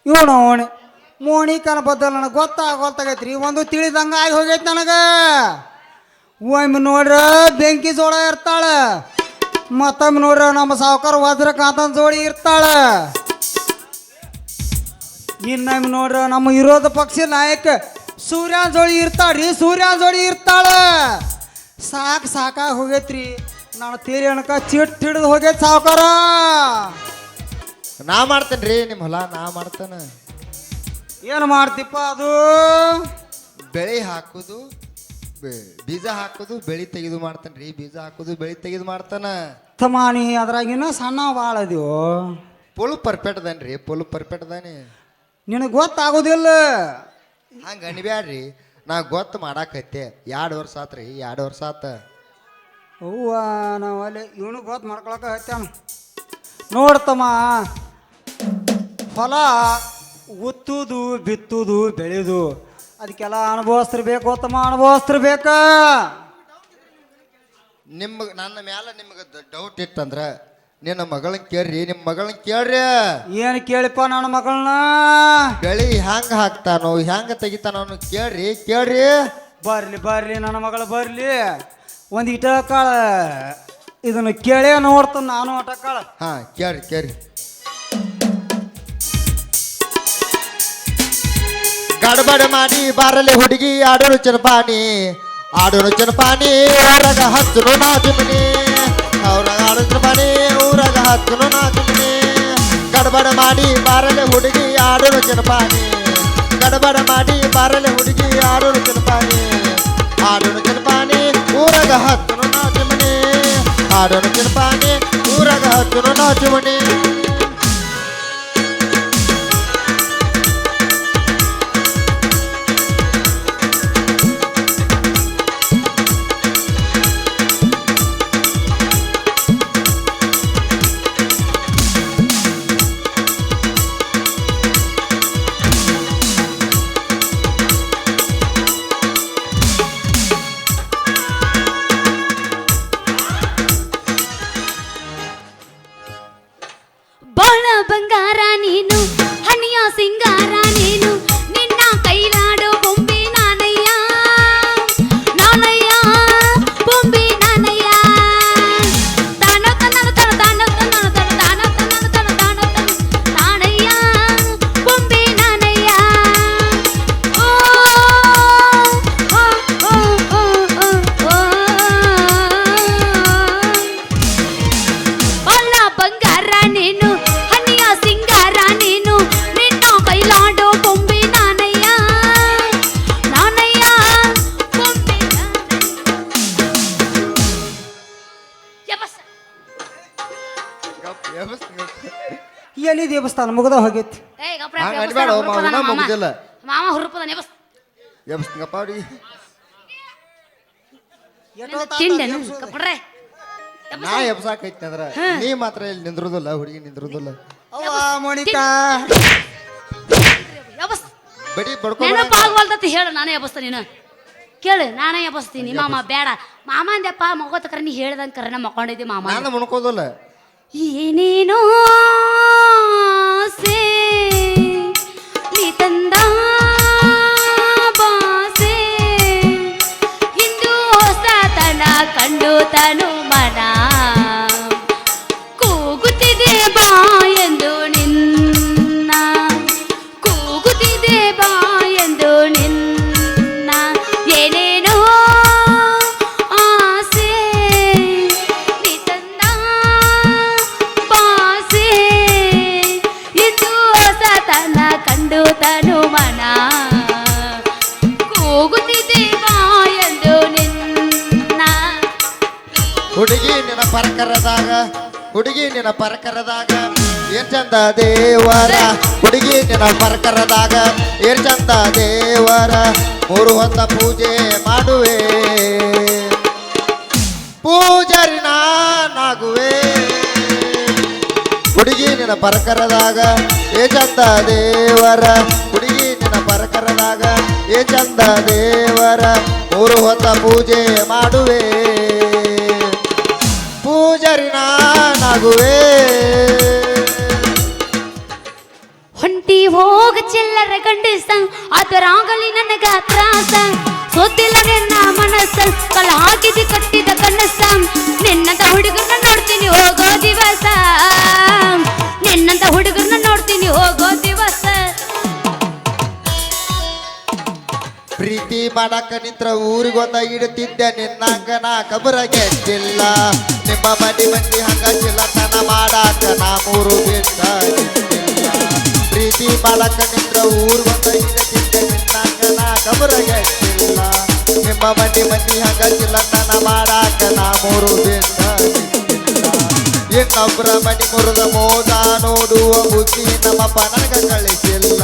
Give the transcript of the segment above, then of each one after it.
ಇವನು ಮೋಣಿಕನ ಬದಲು ನನಗೆ ಗೊತ್ತಾಗೈತ್ರಿ ಒಂದು ತಿಳಿದಂಗೆ ಆಗಿ ಹೋಗೈತಿ ನನಗೆ. ಒಮ್ಮೆ ನೋಡ್ರ ಬೆಂಕಿ ಜೋಳ ಇರ್ತಾಳ, ಮತ್ತೊಮ್ಮೆ ನೋಡ್ರ ನಮ್ಮ ಸಾವುಕಾರ ವಜ್ರಕಾಂತನ ಜೋಡಿ ಇರ್ತಾಳ, ಇನ್ನೊಮ್ಮೆ ನೋಡ್ರ ನಮ್ಮ ವಿರೋಧ ಪಕ್ಷ ನಾಯಕ ಸೂರ್ಯನ ಜೋಡಿ ಇರ್ತಾಳ್ರಿ, ಸೂರ್ಯನ ಜೋಡಿ ಇರ್ತಾಳ. ಸಾಕಾಗಿ ಹೋಗೈತ್ರಿ ನಾನು ತೇರಿ ಅಣಕ ಚಿಟ್ ಹಿಡಿದು ಹೋಗೈತಿ ಸಾವುಕಾರ. ನಾ ಮಾಡ್ತೇನೆ ರೀ ನಿಮ್ಮ ಹೊಲ, ನಾ ಮಾಡ್ತೇನೆ. ಏನು ಮಾಡ್ತಿಪ್ಪ ಅದು? ಬೆಳೆ ಹಾಕೋದು, ಬೀಜ ಹಾಕೋದು, ಬೆಳೆ ತೆಗೆದು ಮಾಡ್ತಾನೆ ರೀ. ಬೀಜ ಹಾಕೋದು, ಬೆಳೆ ತೆಗೆದು ಮಾಡ್ತಾನ. ತಮಾನಿ ಅದ್ರಾಗಿನ ಸಣ್ಣ ಭಾಳ ಅದೀವು. ಫುಲ್ ಪರ್ಫೆಕ್ಟ್ ಅದಾನೆ ರೀ, ಫುಲ್ ಪರ್ಫೆಕ್ಟ್ ಅದಾನೆ. ನಿನಗೆ ಗೊತ್ತಾಗೋದಿಲ್ಲ. ಹಂಗೆ ಅನ್ಬ್ಯಾಡ್ರಿ, ನಾ ಗೊತ್ತು ಮಾಡಾಕೈತೆ. 2 ವರ್ಷ ಆತ್ರಿ, 2 ವರ್ಷ ಆತ. ಅವ್ವ ನಾವು ಅಲ್ಲಿ ಇವನು ಗೊತ್ತು ಮಾಡ್ಕೊಳಕ ಹತ್ತಾನ. ನೋಡ್ತಮ್ಮ, ಹೊಲ ಉತ್ತುದು ಬಿತ್ತುದು ಬೆಳೆದು ಅದಕ್ಕೆಲ್ಲ ಅನುಭವಸ್ತಿರ್ಬೇಕು ತಮ್ಮ, ಅನುಭವಸ್ತಿರ್ಬೇಕ. ನನ್ನ ಮ್ಯಾಲ ನಿಮ್ಗೆ ಡೌಟ್ ಇತ್ತಂದ್ರೆ ನಿನ್ನ ಮಗಳನ್ನ ಕೇಳ್ರಿ, ನಿಮ್ಮ ಮಗಳನ್ನ ಕೇಳ್ರಿ. ಏನು ಕೇಳಿಪ್ಪ ನನ್ನ ಮಗಳನ್ನ? ಬೆಳಿ ಹೆಂಗ ಹಾಕ್ತಾನೋ ಹೆಂಗ ತೆಗಿತಾನೋ ಕೇಳ್ರಿ. ಬರ್ಲಿ ನನ್ನ ಮಗಳು ಬರ್ಲಿ. ಒಂದು ಇಟ ಕಾಳ ಇದನ್ನು ಕೇಳೇ ನೋಡ್ತಾನ ನಾನು ಅಟ ಕಾಳ. ಹಾ ಕೇಳ್ರಿ. ಗಡಬಡ ಮಾಡಿ ಬಾರಲೆ ಹುಡುಗಿ ಆಡೋನು ಚನಪಾನಿ, ಊರಾಗ ಹಚ್ಚನು ನಾದಿಮನಿ, ಅವ್ರಾಗ ಆಡೋ ಚನಪಾನಿ, ಊರಾಗ ಹಚ್ಚನು ನಾದಿಮನಿ. ಗಡಬಡ ಮಾಡಿ ಬಾರಲೆ ಹುಡುಗಿ ಆಡೋನು ಚನಪಾನಿ, ಗಡಬಡ ಮಾಡಿ ಬಾರಲೆ ಹುಡುಗಿ ಆಡೋನು ಚನಪಾನಿ, ಊರಾಗ ಹಚ್ಚನು ನಾದಿಮನಿ, ಆಡೋನು ಚನಪಾನಿ, ಊರಾಗ ಹಚ್ಚನು ನಾದಿಮನಿ. ಬಂಗಾರ ನೀನು, ಹನಿಯ ಸಿಂಗಾರ ನೀನು, ನಿನ್ನ ಕೈಲಾಡೋ ಬೊಂಬೆ ನಾನಯ್ಯ, ಬೊಂಬೆ ನಾನಯ್ಯ. ತಾನಯ್ಯ ಬೊಂಬೆ ನಾನಯ್ಯ. ಬಾಳ ಬಂಗಾರ ನೀನು, ಸಿಂಗಾರ ನೀನು, ನಿನ್ನ ಕೈಲಾಡೋ ಬೊಂಬೆ ನಾನಯ್ಯ, ಬೊಂಬೆ ಎಲ್ಲಿ ದೇವಸ್ಥಾನ ಮುಗ್ದ ಹೋಗೈತಿ. ಮಾಮ ಹುರುಪದ ನಾ ಎಬ್ಸಾಕೈತಿ ಅಂದ್ರ ನೀ ಮಾತ್ರ ಇಲ್ಲಿ ನಿಂದ್ರುದಿಲ್ಲ, ಹುಡುಗಿ ನಿಂದ್ರುದಿಲ್ಲ. ಮೋನಿಕಾ ಬಡಿ ನೆನಪಾಗವಲ್ದತಿ ಹೇಳು, ನಾನೇ ಎಬ್ಬಸ್ತ. ನೀನು ಕೇಳು, ನಾನೇ ಎಬ್ಬಸ್ತೀನಿ. ಮಾಮ ಬೇಡ ಮಾಮ ಅಂದೆಪ್ಪ, ಮಗೋತಕ್ರ ನೀ ಹೇಳ್ದಂಗೆ ಕರೆ ಮಕ್ಕೊಂಡಿದ್ದಿ ಮಾಮ. ನಾನು ಮುಣ್ಕೋದಿಲ್ಲ. ಏನೇನೋ ಆಸೆ ನೀ ತಂದ ಬಾಸೆ, ಇಂದು ಹೊಸತನ ಕಂಡು ತನು ಮನ ಕೂಗುತ್ತಿದೆ ಬಾ ಎಂದು ನಿನ್ನ, ಕೂಗುತ್ತಿದೆ ಬಾ ಎಂದು ನಿನ್ನ. ಏನೇನೋ ಆಸೆ ನೀ ತಂದ ಬಾಸೆ, ಇಂದು ಹೊಸತನ ಕಂಡು ತನು ಮನ ಕೂಗುತ್ತಿದೆ ಬಾ ಎಂದು ನಿನ್ನ. ಹುಡುಗಿ ನಿನ್ನ ಪರಕರದಾಗ, ಹುಡುಗಿ ನಿನ್ನ ಪರಕರದಾಗ ಏನ್ ಚಂದ ದೇವರ, ಹುಡುಗಿ ನಿನ್ನ ಪರಕರದಾಗ ಏನ್ ಚಂದ ದೇವರ. 3 ಹೊತ್ತ ಪೂಜೆ ಮಾಡುವೆ, ಪೂಜಾರಿ ನಾನಾಗುವೆ. ಹುಡುಗಿ ನಿನ್ನ ಪರಕರದಾಗ ಏ ಚಂದ ದೇವರ, ಹುಡುಗಿ ನಿನ್ನ ಪರಕರದಾಗ ಏ ಚಂದ ದೇವರ. 3 ಹೊತ್ತ ಪೂಜೆ ಮಾಡುವೆ, ಪೂಜಾರಿ ನಾನಾಗುವೆ. ಹೊಂಟಿ ಹೋಗ ಚಿಲ್ಲರ ಗಂಡಸ ಅದರಾಗಲಿ ನನಗ ತ್ರಾಸ ಸೋತಿಲ್ಲ ನಿನ್ನ ಮನಸ್ಸ ಕಲ ಹಾಕಿದಿ ಕಟ್ಟಿದ ಕನಸ ನಿನ್ನಂತ ಹುಡುಗರನ್ನ ನೋಡ್ತೀನಿ ಹೋಗೋ ದಿವಸ ನಿನ್ನಂತ ಹುಡುಗರನ್ನ ನೋಡ್ತೀನಿ ಹೋಗೋ ದಿವಸ ಪ್ರೀತಿ ಮಾಡಕ ನಿಂತ್ರ ಊರಿಗೊಂದ ಇಡುತ್ತಿದ್ದೆ ನಿನ್ನಂಗ ನಾ ಕಬರ ಗೆದ್ದಿಲ್ಲ ನಿಮ್ಮ ಮನೆ ಮಂದಿ ಹಂಗ ಚಿಲ್ಲತನ ಮಾಡಾಕ ನಾ ಮೂರು ಬಿಟ್ಟ ನಿಂತಿಲ್ಲ ಪ್ರೀತಿ ಮಾಡಕ ನಿಂತ್ರ ಊರಿಗೊಂದ ಇಡುತ್ತಿದ್ದೆ ನಿನ್ನಂಗ ನಾ ಕಬರ ಗೆದ್ದಿಲ್ಲ ನಿಮ್ಮ ಮನೆ ಮಂದಿ ಹಂಗ ಚಿಲ್ಲತನ ಮಾಡಾಕ ನಾ ಮೂರು ಬಿಟ್ಟ ನಿಂತಿಲ್ಲ ಇನ್ನೊಬ್ಬರ ಮನಿ ಮುರಿದ ಮೋದ ನೋಡುವ ಬುದ್ಧಿ ನಮ್ಮಪ್ಪ ನನಗ ಕಳಿಸಿಲ್ಲ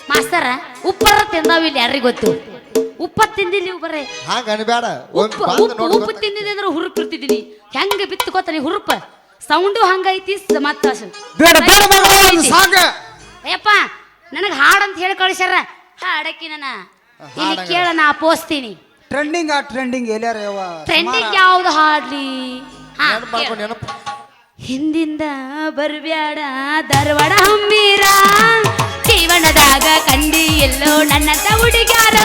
ಮಾಸ್ತರ ಉಪ್ಪರ ತಿಂದಾವ ಇಲ್ಲಿ ಯಾರಿಗೆ ಗೊತ್ತು ಉಪ್ಪ ತಿಂದಿಲ್ಲ ನೀವು ಬರೇ ಹಾಗ ಅನ್ಬೇಡ ಉಪ್ಪು ತಿಂದಿದೆ ಅಂದ್ರೆ ಹುರುಪ್ ಇರ್ತಿದ್ದೀನಿ ಹೆಂಗ ಬಿತ್ತು ಗೊತ್ತ ಹುರುಪ ಸೌಂಡು ಹಂಗೈತಿ ಮತ್ತ ಅಯ್ಯಪ್ಪ ನನಗ ಹಾಡಂತ ಹೇಳಿ ಕಳಿಸ್ಯಾರ ಹಾಡಕ್ಕಿ ನನ್ನ ಇಲ್ಲಿ ಕೇಳ ನಾ ಪೋಸ್ತೀನಿ ಟ್ರೆಂಡಿಂಗ್ ಎಲ್ಲಾರ ಟ್ರೆಂಡಿಂಗ್ ಯಾವ್ದು ಹಾಡ್ಲಿ ಹಾ ಮಾಡ್ಕೊಂಡು ನೆನಪು ಹಿಂದಿಂದ ಬರ್ಬ್ಯಾಡ ಧಾರವಾಡ ಹಮ್ಮೀರ ಜೀವನದಾಗ ಕಂಡಿ ಎಲ್ಲೋ ನನ್ನಂತ ಹುಡುಗ್ಯಾರ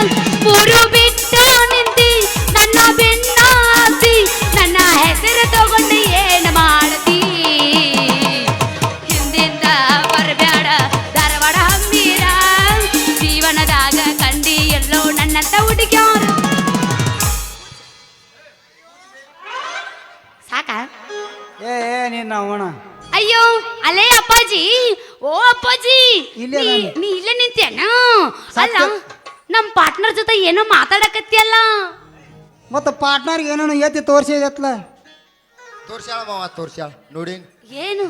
ಮೂರು ಬಿಟ್ಟು ನಿಂತಿ ನನ್ನ ಬೆನ್ನಾಸಿ ನನ್ನ ಹೆಸರು ತಗೊಂಡು ಏನು ಮಾಡತಿ ಹಿಂದಿಂದ ಬರ್ಬ್ಯಾಡ ಧಾರವಾಡ ಹಮ್ಮೀರ ಜೀವನದಾಗ ಕಂಡಿ ಎಲ್ಲೋ ನನ್ನಂತ ಹುಡುಗ್ಯಾರ ಸಾಕಾ ಏ ನಿನ್ನ ಅವಣ ಅಯ್ಯೋ ಅಲ್ಲೇ ಅಪ್ಪಾಜಿ ಓ ಅಪ್ಪಾಜಿ ಇಲ್ಲೇ ನೀ ಇಲ್ಲೇ ನಿಂತೇನ ಅಲ್ಲ ನಮ್ ಪಾರ್ಟ್ನರ್ ಜೊತೆ ಏನೋ ಮಾತಾಡಕತ್ತಿಯಲ್ಲ ಮತ್ತ ಪಾರ್ಟ್ನರ್ ಏನೇನು ಎತ್ತಿ ತೋರ್ಸಿದತ್ಲ ತೋರ್ಸ್ಯಾಳ ಮಾವ ತೋರ್ಸ್ಯಾಳ ನೋಡಿ ಏನು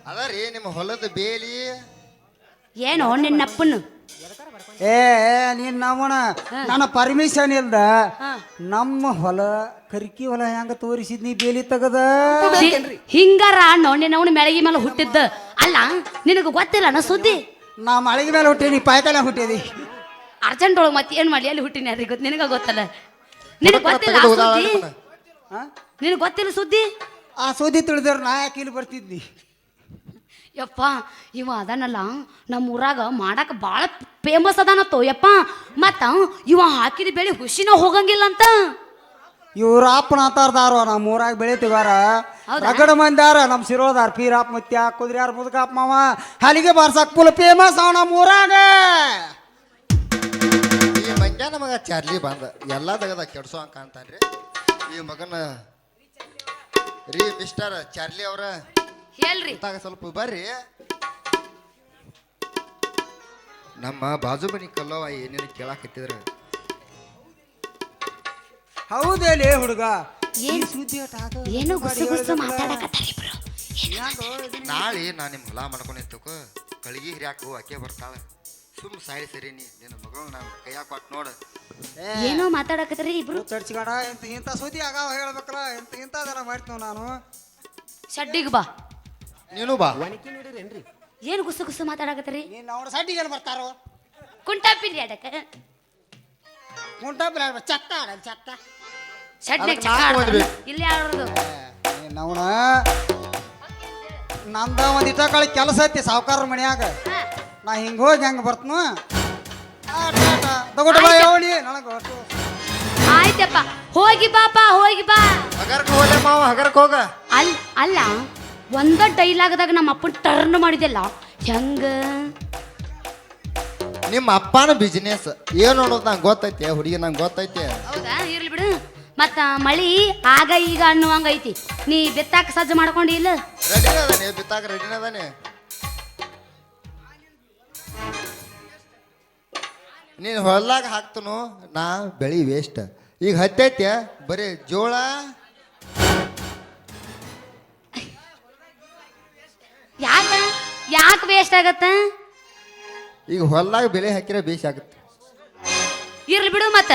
ಅದ ರೀ ನಿಮ್ಮ ಹೊಲದ ಬೇಲಿ ಏನೋ ನಿನ್ನಪ್ಪನ ಏ ನಿನ್ನ ಅವಣ ನನ್ನ ಪರ್ಮಿಷನ್ ಇಲ್ದ ನಮ್ಮ ಹೊಲ ಕರ್ಕಿ ಹೊಲ ಹೆಂಗ ತೋರಿಸಿದ್ನಿ ಬೇಲಿ ತಗದ ಹಿಂಗಾರ ನೋಡಿನ ಅವನು ಮೆಳಗಿ ಮೇಲೆ ಹುಟ್ಟಿದ್ದ ಅಲ್ಲ ನಿನಗೆ ಗೊತ್ತಿಲ್ಲ ನಾ ಸುದ್ದಿ ನಾ ಮಳೆಗೆ ಮೇಲೆ ಹುಟ್ಟೀನಿ ಪಾಯ್ಕಾಲ ಹುಟ್ಟಿದಿ ಅರ್ಜೆಂಟ್ ಒಳಗೆ ಮತ್ತೆ ಏನ್ ಮಾಡ್ಲಿ ಅಲ್ಲಿ ಹುಟ್ಟಿನಿ ಯಾರಿಗೆ ಗೊತ್ತು ನಿನಗ ಗೊತ್ತಲ್ಲ ನಿನಗೆ ಗೊತ್ತಿಲ್ಲ ಆ ಸುದ್ದಿ ನಿನಗೆ ಗೊತ್ತಿಲ್ಲ ಸುದ್ದಿ ಆ ಸುದ್ದಿ ತಿಳಿದ್ರ ನಾ ಯಾಕೆ ಇಲ್ಲಿ ಬರ್ತಿದ್ನಿ ಯಪ್ಪ ಇವ ಅದನ್ನಲ್ಲ ನಮ್ಮ ಊರಾಗ ಮಾಡಕ್ಕೆ ಭಾಳ ಫೇಮಸ್ ಅದಾನತ್ತೋ ಯಪ್ಪ ಮತ್ತ ಇವ ಹಾಕಿದ ಬೆಳೆ ಹುಷಿನ ಹೋಗಂಗಿಲ್ಲ ಅಂತ ಇವ್ರ ಅಪ್ಪನ ಅಂತಾರ್ದಾರ ನಮ್ಮ ಊರಾಗ ಬೆಳಿತೀವಾರ ಹೌದಾ? ರಗಡ ಮಂದಿಯಾರ ನಮ್ಮ ಸಿರೋದಾರ ಪೀರಾಪ್ ಮುತ್ಯ ಕುದುರ್ಯಾರ ಮುದುಕಪ್ಪ ಮಾವ ಹಲಿಗೆ ಬಾರ್ಸಕ್ ಫುಲ್ ಫೇಮಸ್ ಅವ ನಮ್ಮ ಊರಾಗ ಈ ಮಂಗ್ಯ ನಮಗ ಚಾರ್ಲಿ ಬಂದ ಎಲ್ಲ ತೆಗದ ಕೆಡ್ಸೋ ಅಂಕ ಅಂತಾನ್ರಿ ಈ ಮಗನ ರೀ ಮಿಸ್ಟರ್ ಚಾರ್ಲಿ ಅವ್ರ ಹೇಳ್ರಿ ತಾಗ ಸ್ವಲ್ಪ ಬರ್ರಿ ನಮ್ಮ ಬಾಜು ಮನಿ ಕಲ್ಲವ ಏನೇನು ಕೇಳಾಕತ್ತಿದ್ರ ಹೌದೇಲಿ ಹುಡುಗ ಏನ್ ಸುದ್ದಿ ಏನೋ ಗುಸು ಗುಸು ಮಾತಾಡಕತ್ತಾರ ಇಬ್ರು ನಾಳೆ ನಾ ನಿಮ್ಮ ಹೊಲ ಮಾಡ್ಕೊಂಡಿದ್ದಕ್ಕೋ ಕಳಿಗೆ ಹಿರಿಯಾಕು ಆಕೆ ಬರ್ತಾಳ ಸುಮ್ ಸಾಯಿ ಸರಿ ನಿನ್ನ ಮಗಳು ನಾವು ಕೈಯಾಗ ಕೊಟ್ಟು ನೋಡು ಏನೋ ಮಾತಾಡಕತ್ತಾರ ಇಬ್ರು ತಡ್ಸ್ಗಾಡ ಇಂಥ ಸುದ್ದಿ ಆಗಾವ ಹೇಳ್ಬೇಕಲ್ಲ ಇಂಥದೆಲ್ಲ ಮಾಡ್ತೀವಿ ನಾನು ಶಡ್ಡಿಗೆ ಬಾ ನೀನು ಬಾ ಏನು ಗುಸು ಗುಸು ಮಾತಾಡಕತ್ತಾರಿ ನೀನು ಅವ್ರ ಸಡ್ಡಿಗೆ ಬರ್ತಾರೋ ಕುಂಟಾಪಿರಿ ಅಡಕ ಮುಂಟಾಪಿಲ್ಲ ಚಕ್ಕ ಆಡ ಚಕ್ಕ ಶಡ್ಡಿಗೆ ಅದಕ್ಕೆ ನಾಲ್ಕು ಮಂದಿ ಬೇಕು. ಇಲ್ಲಿ ಆಡೋದು ಅವನ ನಂದ ಒಂದು ಇಟ ಕಳಿ ಕೆಲಸ ಐತಿ ಸಾವುಕಾರ ಮನ್ಯಾಗ ನಾ ಹಿಂಗೆ ಹೋಗಿ ಹೆಂಗೆ ಬರ್ತನು ತಗೊಂಡು ಬಾ ಹೇಳಿ ನನಗೆ ಆಯ್ತಪ್ಪ ಹೋಗಿ ಬಾಪ ಹೋಗಿ ಬಾ ಹಗರ್ಕ ಹೋಲೆ ಮಾವ ಹಗರ್ಕ ಹೋಗ ಅಲ್ಲ ಒಂದ ಡೈಲಾಗ್ದಾಗ ನಮ್ಮ ಅಪ್ಪನ ಟರ್ನ್ ಮಾಡಿದೆಲ್ಲ ಹೆಂಗ ನಿಮ್ಮ ಅಪ್ಪನ ಬಿಸ್ನೆಸ್ ಏನು ಅನ್ನೋದು ನಂಗೆ ಗೊತ್ತೈತೆ ಹುಡುಗಿ ನಂಗೆ ಗೊತ್ತೈತೆ ಹೌದಾ ಇರ್ಲಿ ಬಿಡು ಮತ್ತ ಮಳಿ ಆಗ ಈಗ ಅನ್ನುವಂಗೈತಿ ನೀ ಬಿತ್ತಾಕ ಸಜ್ಜು ಮಾಡ್ಕೊಂಡಿ ಇಲ್ಲ ರೆಡಿನ ಅದಾನೆ ಬಿತ್ತಾಕ ರೆಡಿನ ಅದಾನೆ ನೀನು ಹೊಲ್ದಾಗ ಹಾಕ್ತನು ನಾ ಬೆಳಿ ವೇಸ್ಟ್ ಈಗ ಹತ್ತೈತೆ ಬರೀ ಜೋಳ ಯಾಕೆ ವೇಸ್ಟ್ ಆಗತ್ತ ಈಗ ಹೊಲ್ದಾಗ ಬೆಳೆ ಹಾಕಿದ್ರೆ ಬೇಸ್ ಆಗುತ್ತೆ ಇರ್ಲಿ ಬಿಡು ಮತ್ತ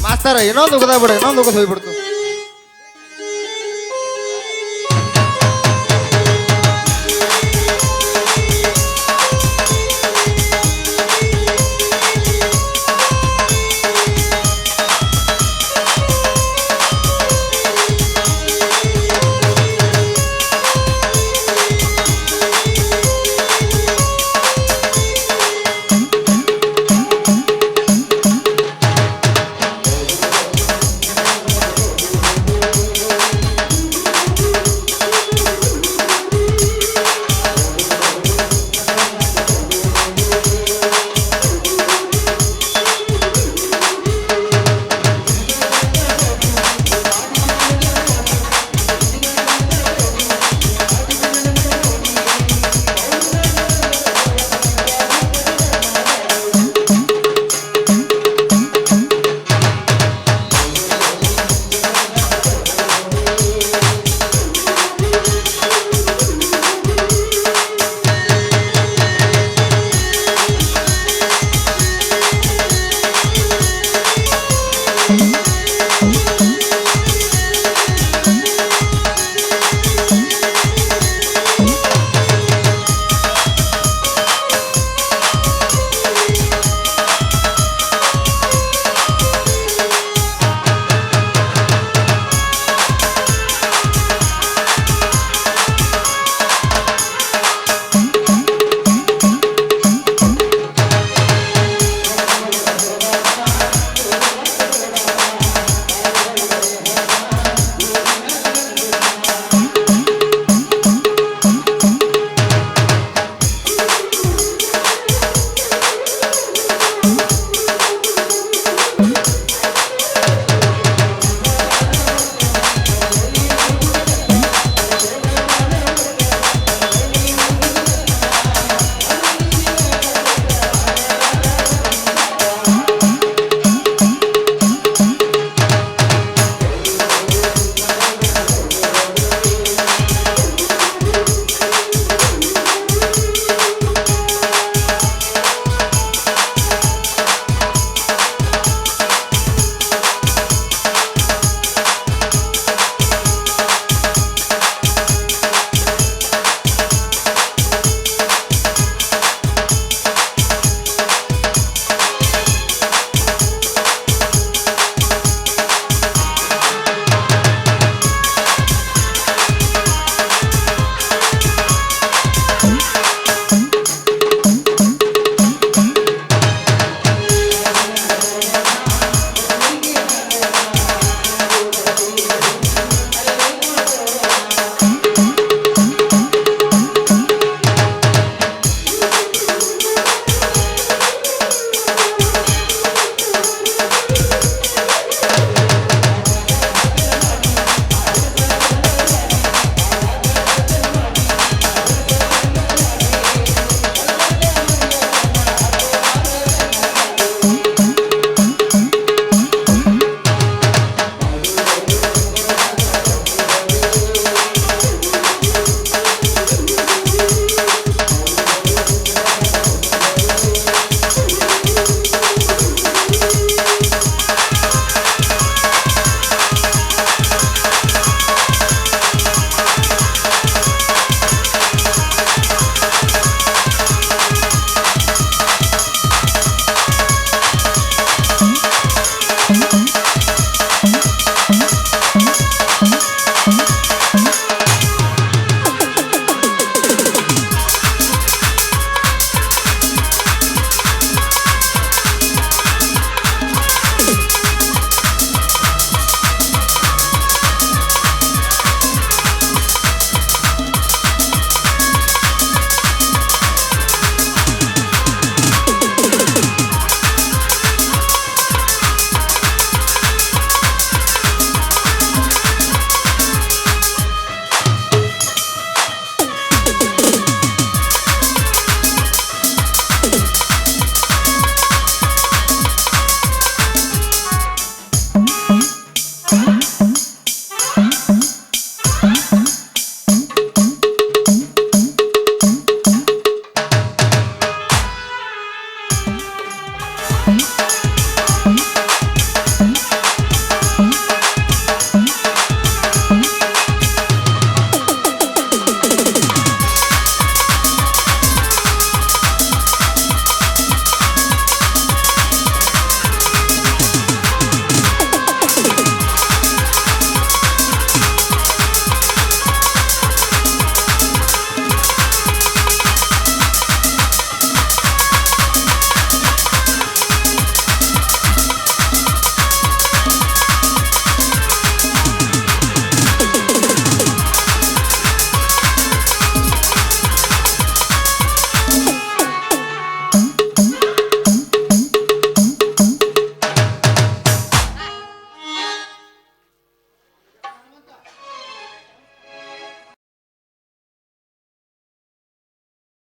ಮಾಸ್ತರ ಇನ್ನೊಂದು ಉಗದ ಬಿಡು ಇನ್ನೊಂದು ಉಗದ ಹೋಗ್ಬಿಡ್ತು